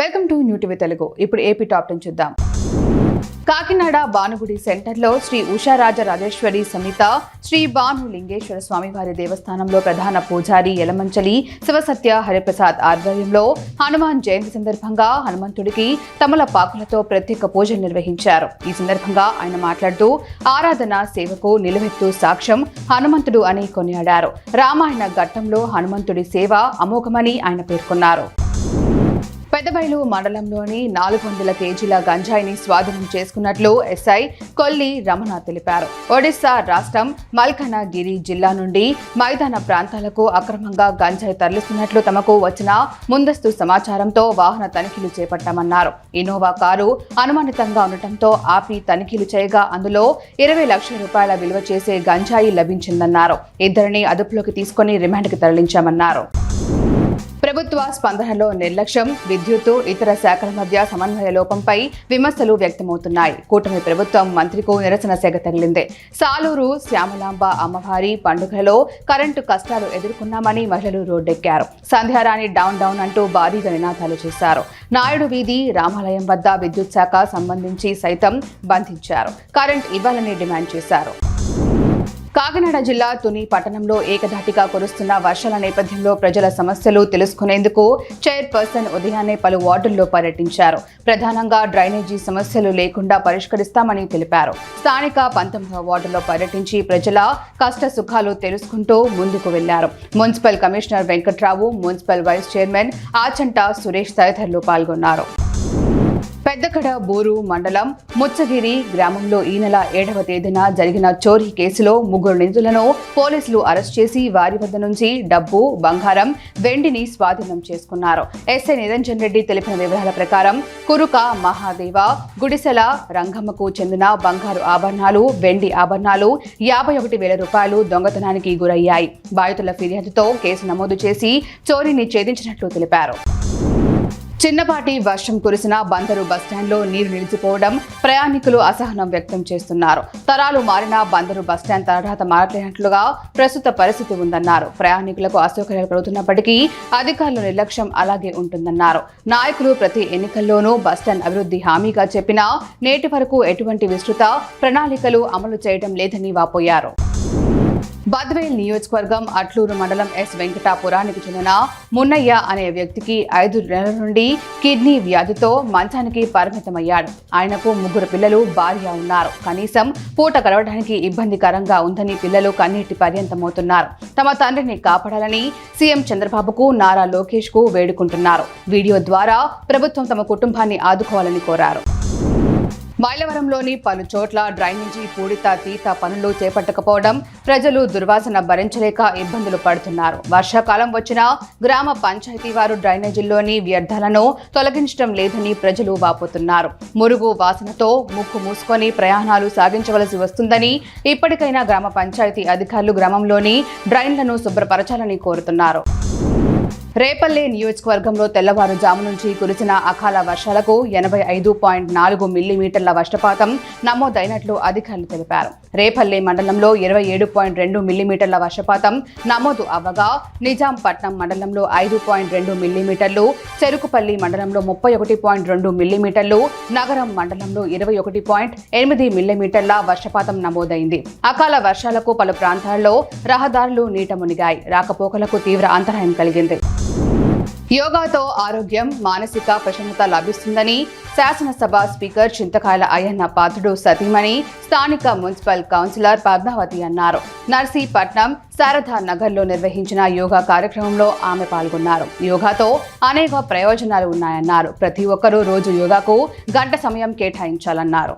Welcome to new TV Telugu. ఇప్పుడు AP top 10 చూద్దాం. కాకినాడ భానుగుడి సెంటర్లో శ్రీ ఉషారాజ రాజేశ్వరి సమేత శ్రీ భాను లింగేశ్వర స్వామివారి దేవస్థానంలో ప్రధాన పూజారి యలమంచలి శివసత్య హరిప్రసాద్ ఆధ్వర్యంలో హనుమాన్ జయంతి సందర్భంగా హనుమంతుడికి తమలపాకులతో ప్రత్యేక పూజలు నిర్వహించారు. ఈ సందర్భంగా ఆయన మాట్లాడుతూ ఆరాధన సేవకు నిలువెత్తు సాక్ష్యం హనుమంతుడు అని కొనియాడారు. రామాయణ ఘట్టంలో హనుమంతుడి సేవ అమోఘమని ఆయన పేర్కొన్నారు. పెద్దబైలు మండలంలోని 400 కేజీల గంజాయిని స్వాధీనం చేసుకున్నట్లు ఎస్ఐ కొల్లి రమణ తెలిపారు. ఒడిశా రాష్ట్రం మల్కనగిరి జిల్లా నుండి మైదాన ప్రాంతాలకు అక్రమంగా గంజాయి తరలిస్తున్నట్లు తమకు వచ్చిన ముందస్తు సమాచారంతో వాహన తనిఖీలు చేపట్టామన్నారు. ఇన్నోవా కారు అనుమానితంగా ఉండటంతో ఆపి తనిఖీలు చేయగా అందులో 20 లక్షల రూపాయల విలువ చేసే గంజాయి లభించిందన్నారు. ఇద్దరిని అదుపులోకి తీసుకుని రిమాండ్కి తరలించామన్నారు. ప్రభుత్వ స్పందనలో నిర్లక్ష్యం, విద్యుత్తు, ఇతర శాఖల మధ్య సమన్వయ లోపంపై విమర్శలు వ్యక్తమవుతున్నాయి. కూటమి ప్రభుత్వం మంత్రికు నిరసన సెగ తగిలింది. సాలూరు శ్యామలాంబ అమ్మవారి పండుగలో కరెంటు కష్టాలు ఎదుర్కొన్నామని మహిళలు రోడ్డెక్కారు. సంధ్యారాణి డౌన్ డౌన్ అంటూ భారీగా నినాదాలు చేశారు. నాయుడు వీధి రామాలయం వద్ద విద్యుత్ శాఖ సంబంధించి సైతం బంధించారు. కరెంట్ ఇవ్వాలని డిమాండ్ చేశారు. కాకినాడ జిల్లా తుని పట్టణంలో ఏకధాటిగా కురుస్తున్న వర్షాల నేపథ్యంలో ప్రజల సమస్యలు తెలుసుకునేందుకు చైర్పర్సన్ ఉదయాన్నే పలు వార్డుల్లో పర్యటించారు. ప్రధానంగా డ్రైనేజీ సమస్యలు లేకుండా పరిష్కరిస్తామని తెలిపారు. స్థానిక 19వ వార్డులో పర్యటించి ప్రజల కష్ట సుఖాలు తెలుసుకుంటూ ముందుకు వెళ్లారు. Municipal commissioner Venkatrao, municipal vice chairman Achanta Suresh తదితరులు పాల్గొన్నారు. పెద్దకడ బూరు మండలం ముచ్చగిరి గ్రామంలో ఈ నెల 7వ తేదీన జరిగిన చోరీ కేసులో 3 నిందితులను పోలీసులు అరెస్ట్ చేసి వారి వద్ద నుంచి డబ్బు, బంగారం, వెండిని స్వాధీనం చేసుకున్నారు. ఎస్ఐ నిరంజన్ రెడ్డి తెలిపిన వివరాల ప్రకారం కురుక మహాదేవ గుడిసెల రంగమ్మకు చెందిన బంగారు ఆభరణాలు, వెండి ఆభరణాలు 51,000 రూపాయలు దొంగతనానికి గురయ్యాయి. బాధితుల ఫిర్యాదుతో కేసు నమోదు చేసి చోరీని ఛేదించినట్లు తెలిపారు. చిన్నపాటి వర్షం కురిసిన బందరు బస్టాండ్లో నీరు నిలిచిపోవడం ప్రయాణికులు అసహనం వ్యక్తం చేస్తున్నారు. తరాలు మారిన బందరు బస్టాండ్ తర్వాత మారట్లేనట్లుగా ప్రస్తుత పరిస్థితి ఉందన్నారు. ప్రయాణికులకు అసౌకర్యాలు కలుగుతున్నప్పటికీ అధికారుల నిర్లక్ష్యం అలాగే ఉంటుందన్నారు. నాయకులు ప్రతి ఎన్నికల్లోనూ బస్టాండ్ అభివృద్ధి హామీగా చెప్పినా నేటి వరకు ఎటువంటి విస్తృత ప్రణాళికలు అమలు చేయడం లేదని వాపోయారు. బద్వేల్ నియోజకవర్గం అట్లూరు మండలం ఎస్ వెంకటాపురానికి చెందిన మున్నయ్య అనే వ్యక్తికి 5 నెలల నుండి కిడ్నీ వ్యాధితో మంచానికి పరిమితమయ్యాడు. ఆయనకు 3 పిల్లలు, భార్య ఉన్నారు. కనీసం పూట గడవడానికి ఇబ్బందికరంగా ఉందని పిల్లలు కన్నీటి పర్యంతమవుతున్నారు. తమ తండ్రిని కాపాడాలని సీఎం చంద్రబాబుకు, నారా లోకేష్ కు వేడుకుంటున్నారు. వీడియో ద్వారా ప్రభుత్వం తమ కుటుంబాన్ని ఆదుకోవాలని కోరారు. మైలవరంలోని పలు చోట్ల డ్రైనేజీ పూడిత తీత పనులు చేపట్టకపోవడం ప్రజలు దుర్వాసన భరించలేక ఇబ్బందులు పడుతున్నారు. వర్షాకాలం వచ్చినా గ్రామ పంచాయతీ వారు డ్రైనేజీల్లోని వ్యర్థాలను తొలగించడం లేదని ప్రజలు వాపోతున్నారు. మురుగు వాసనతో ముక్కు మూసుకొని ప్రయాణాలు సాగించవలసి వస్తుందని ఇప్పటికైనా గ్రామ పంచాయతీ అధికారులు గ్రామంలోని డ్రైన్లను శుభ్రపరచాలని కోరుతున్నారు. రేపల్లె నియోజకవర్గంలో తెల్లవారుజాము నుంచి కురిసిన అకాల వర్షాలకు 85.4 మిల్లీమీటర్ల వర్షపాతం నమోదైనట్లు అధికారులు తెలిపారు. రేపల్లె మండలంలో 27.2 మిల్లీమీటర్ల వర్షపాతం నమోదు అవ్వగా నిజాంపట్నం మండలంలో 5.2 మిల్లీమీటర్లు, చెరుకుపల్లి మండలంలో 31.2 మిల్లీమీటర్లు, నగరం మండలంలో 21.8 మిల్లీమీటర్ల వర్షపాతం నమోదైంది. అకాల వర్షాలకు పలు ప్రాంతాల్లో రహదారులు నీట మునిగాయి. రాకపోకలకు తీవ్ర అంతరాయం కలిగింది. యోగాతో ఆరోగ్యం, మానసిక ప్రశాంతత లభిస్తుందని శాసనసభ స్పీకర్ చింతకాయల అయ్యన్న పాత్రుడు సతీమణి స్థానిక మున్సిపల్ కౌన్సిలర్ పద్మావతి అన్నారు. నర్సీపట్నం శారదా నగర్లో నిర్వహించిన యోగా కార్యక్రమంలో ఆమె పాల్గొన్నారు. యోగాతో అనేక ప్రయోజనాలు ఉన్నాయన్నారు. ప్రతి ఒక్కరూ రోజు యోగాకు 1 గంట సమయం కేటాయించాలన్నారు.